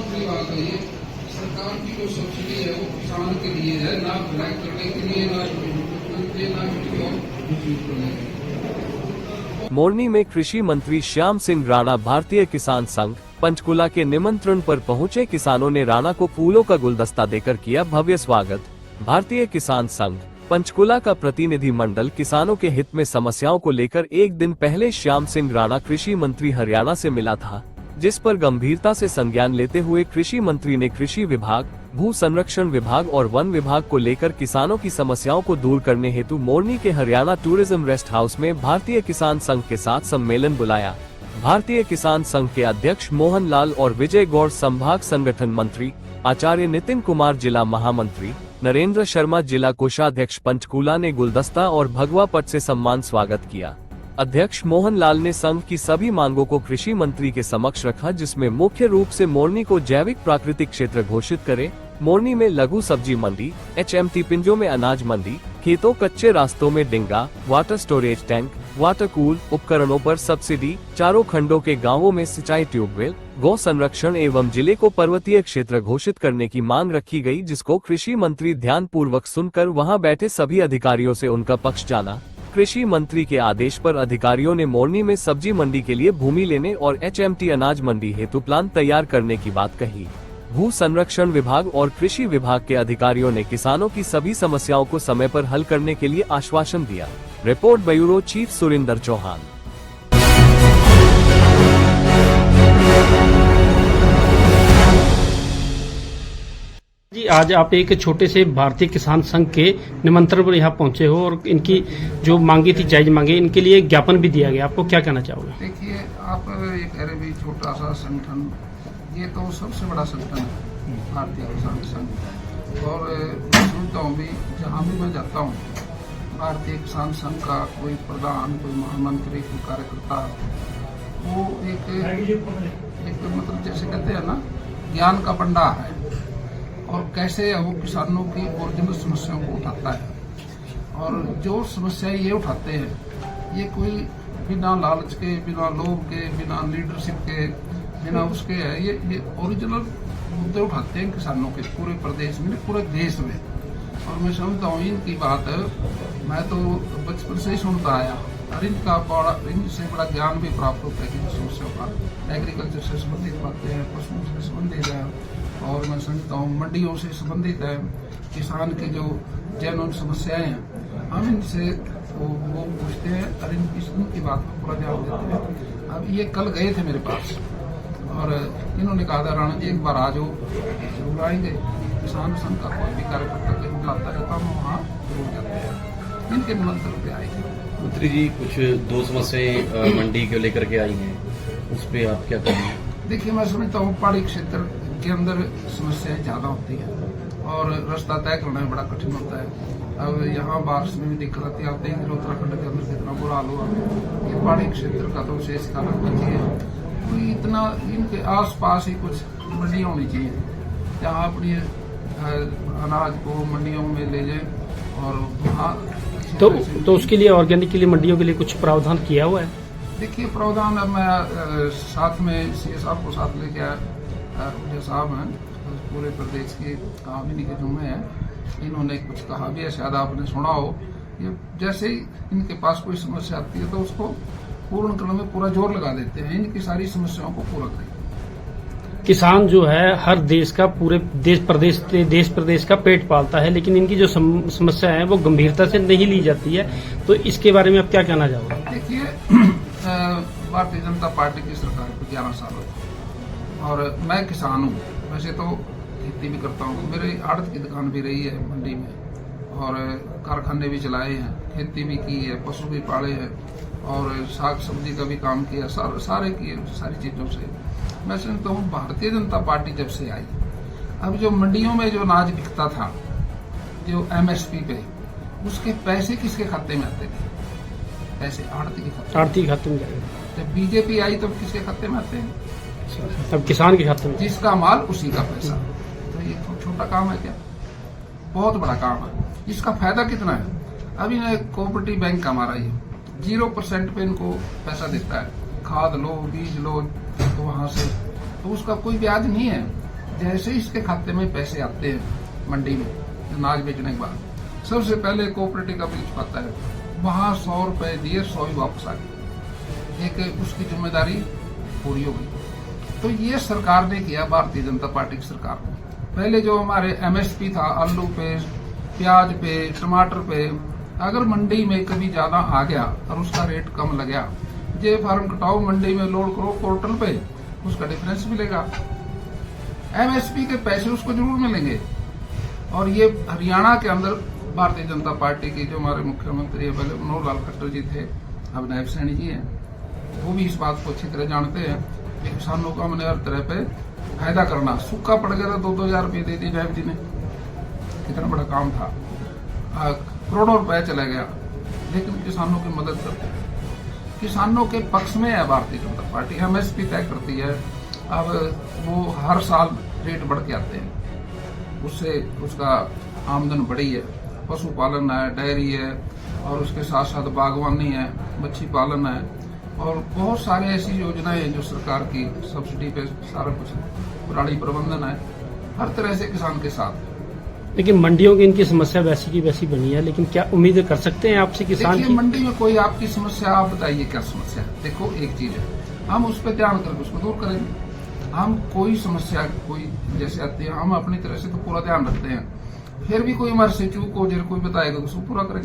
दूसरी बात है ये सरकार की जो सब्सिडी है वो किसान के लिए है, ना भलाई करने के लिए, ना किसी और चीज को लेकर। मोरनी में कृषि मंत्री श्याम सिंह राणा भारतीय किसान संघ पंचकुला के निमंत्रण पर पहुंचे किसानों ने राणा को फूलों का गुलदस्ता देकर किया भव्य स्वागत। भारतीय किसान संघ पंचकुला का प्रतिनिधि मंडल किसानों के हित में समस्याओं को लेकर एक दिन पहले श्याम सिंह राणा कृषि मंत्री हरियाणा से मिला था, जिस पर गंभीरता से संज्ञान लेते हुए कृषि मंत्री ने कृषि विभाग, भू संरक्षण विभाग और वन विभाग को लेकर किसानों की समस्याओं को दूर करने हेतु मोरनी के हरियाणा टूरिज्म रेस्ट हाउस में भारतीय किसान संघ के साथ सम्मेलन बुलाया। भारतीय किसान संघ के अध्यक्ष मोहन लाल और विजय गौड़, संभाग संगठन मंत्री आचार्य नितिन कुमार, जिला महामंत्री नरेंद्र शर्मा, जिला कोषाध्यक्ष पंचकुला ने गुलदस्ता और भगवा पट से सम्मान स्वागत किया। अध्यक्ष मोहन लाल ने संघ की सभी मांगों को कृषि मंत्री के समक्ष रखा, जिसमें मुख्य रूप से मोरनी को जैविक प्राकृतिक क्षेत्र घोषित करे, मोरनी में लघु सब्जी मंडी, HMT पिंजों में अनाज मंडी, खेतों कच्चे रास्तों में डिंगा, water storage tank, water cool उपकरणों पर सब्सिडी, चारों खंडों के गांवों में सिंचाई ट्यूबवेल, गौ संरक्षण एवं जिले को पर्वतीय क्षेत्र घोषित करने की मांग रखी गई, जिसको कृषि मंत्री ध्यान पूर्वक सुनकर वहां बैठे सभी अधिकारियों से उनका पक्ष जाना। कृषि मंत्री के आदेश पर अधिकारियों ने मोरनी में सब्जी मंडी के लिए भूमि लेने और HMT अनाज मंडी हेतु प्लान तैयार करने की बात कही। भू संरक्षण विभाग और कृषि विभाग के अधिकारियों ने किसानों की सभी समस्याओं को समय पर हल करने के लिए आश्वासन दिया। Report bureau chief Surinder Chauhan. जी, आज आप एक छोटे से भारतीय किसान संघ के निमंत्रण पर यहाँ पहुंचे हो और इनकी जो मांगी थी, जायज मांगे, इनके लिए ज्ञापन भी दिया गया। आपको क्या कहना चाहोगे? देखिए, आप ये कह रहे भी छोटा सा संगठन, ये तो सबसे बड़ा संगठन है भारतीय किसान संघ। और मैं सुनता हूँ भी, जहाँ भी मैं जाता हूँ, भारतीय किसान संघ का कोई प्रधान, कोई महामंत्री, कोई कार्यकर्ता, वो एक मतलब जैसे कहते हैं ना, ज्ञान का भंडार है और कैसे वो किसानों की ओरिजिनल समस्याओं को उठाता है। और जो समस्याएं ये उठाते हैं, ये कोई बिना लालच के, बिना लोभ के, बिना लीडरशिप के, बिना उसके है, ये ओरिजिनल मुद्दे उठाते हैं किसानों के, पूरे प्रदेश में, पूरे देश में। और मैं समझता हूँ इनकी बात, मैं तो बचपन से ही सुनता आया और इनसे बड़ा ज्ञान भी प्राप्त होता है कि समस्याओं का, एग्रीकल्चर से संबंधित बातें हैं, पशुओं से संबंधित है, और मैं समझता हूँ मंडियों से संबंधित है, किसान की जो जेन्युइन समस्याएं हैं, हम इनसे वो पूछते हैं और इनकी बात पर पूरा जवाब देते हैं। अब ये कल गए थे मेरे पास और इन्होंने कहा था, राणा जी एक बार आ जाओ, जरूर आएंगे। किसान संघ का कोई भी कार्यकर्ता के बुलाता रहता हूँ, वहाँ जरूर जाते हैं, इनके निमंत्रण पे आएंगे। मंत्री जी, कुछ दो समस्याएं मंडी को लेकर के आई हैं, उस पर आप क्या कहेंगे? देखिए, मैं समझता हूँ पहाड़ी क्षेत्र के अंदर समस्याएं ज्यादा होती हैं और रास्ता तय करना भी बड़ा कठिन होता है। अब यहाँ बारिश में भी दिक्कत आती है। आप देखेंगे उत्तराखंड के अंदर कितना बुरा हाल हुआ, ये पहाड़ी क्षेत्र का तो विशेष कारण होना चाहिए। तो इतना इनके आसपास ही कुछ मंडियाँ होनी चाहिए, जहाँ अपनी अनाज को मंडियों में ले जाए और वहाँ तो उसके लिए, ऑर्गेनिक के लिए मंडियों के लिए कुछ प्रावधान किया हुआ है? देखिए, प्रावधान अब मैं साथ में सीए साहब को साथ लेके आया, जो साहब हैं पूरे प्रदेश के काम इन्हीं के जुम्मे हैं, इन्होंने कुछ कहा भी है, शायद आपने सुना हो। ये जैसे ही इनके पास कोई समस्या आती है तो उसको पूर्ण करने में पूरा जोर लगा देते हैं, इनकी सारी समस्याओं को पूरा करें। किसान जो है हर देश का, पूरे देश प्रदेश का पेट पालता है, लेकिन इनकी जो समस्या है वो गंभीरता से नहीं ली जाती है, तो इसके बारे में आप क्या कहना चाहोगे? देखिए, भारतीय जनता पार्टी की सरकार को 11 साल हो और मैं किसान हूँ, वैसे तो खेती भी करता हूँ, मेरी आड़त की दुकान भी रही है मंडी में और कारखाने भी चलाए हैं, खेती भी की है, पशु भी पाले हैं और साग सब्जी का भी काम किया, सारे किए, सारी चीजों से। मैं समझता हूँ भारतीय जनता पार्टी जब से आई, अब जो मंडियों में जो अनाज बिकता था, जो MSP पे, उसके पैसे किसके खाते में आते थे? पैसे आड़ती के खाते में। जब बीजेपी आई तब किसके खाते में आते हैं? तब किसान के खाते में। जिसका माल उसी का पैसा। तो ये छोटा काम है क्या? बहुत बड़ा काम है। इसका फायदा कितना है? अभी ना कोऑपरेटिव बैंक हमारा ये 0% पे इनको पैसा देता है, खाद लो, बीज लो, तो वहां से तो उसका कोई ब्याज नहीं है। जैसे ही इसके खाते में पैसे आते हैं मंडी में अनाज बेचने के बाद, सबसे पहले कोऑपरेटिव का बिल छुपाता है, वहां 100 रुपए दिए 100 ही वापस आ गए। एक उसकी जिम्मेदारी पूरी हो गई। तो ये सरकार ने किया, भारतीय जनता पार्टी की सरकार ने। पहले जो हमारे एमएसपी था आलू पे, प्याज पे, टमाटर पे, अगर मंडी में कभी ज्यादा आ गया और उसका रेट कम लग गया, जे फार्म कटाओ मंडी में लोड करो पोर्टल पे, उसका डिफरेंस मिलेगा। एमएसपी के पैसे उसको जरूर मिलेंगे। और ये हरियाणा के अंदर भारतीय जनता पार्टी की जो हमारे मुख्यमंत्री है, पहले मनोहर लाल खट्टर जी थे, अब नायब सैनी जी हैं, वो भी इस बात को अच्छी तरह जानते हैं कि किसानों को हमने हर तरह पे फायदा करना। सूखा पड़ गया था 2-2 रुपये दे दिए नायब जी ने, कितना बड़ा काम था। करोड़ों रुपए चला गया, लेकिन किसानों की मदद करते हैं, किसानों के पक्ष में है भारतीय जनता पार्टी। एमएसपी तय करती है, अब वो हर साल रेट बढ़ के आते हैं, उससे उसका आमदन बढ़ी है। पशुपालन है, डेयरी है, और उसके साथ साथ बागवानी है, मच्छी पालन है, और बहुत सारे ऐसी योजनाएं हैं जो सरकार की सब्सिडी पे सारा कुछ, प्राणी प्रबंधन है, हर तरह से किसान के साथ। लेकिन मंडियों की इनकी समस्या वैसी की वैसी बनी है, लेकिन क्या उम्मीद कर सकते हैं आपसे किसान देखिए, की? मंडी में कोई आपकी समस्या, आप बताइए क्या समस्या है। देखो, एक चीज है, हम उस पर ध्यान करके उसको दूर करेंगे। हम कोई समस्या कोई जैसे आती है, हम अपनी तरह से तो पूरा ध्यान रखते हैं, फिर भी कोई हमारे से चूक हो जाए, कोई बताएगा तो उसको पूरा करेंगे।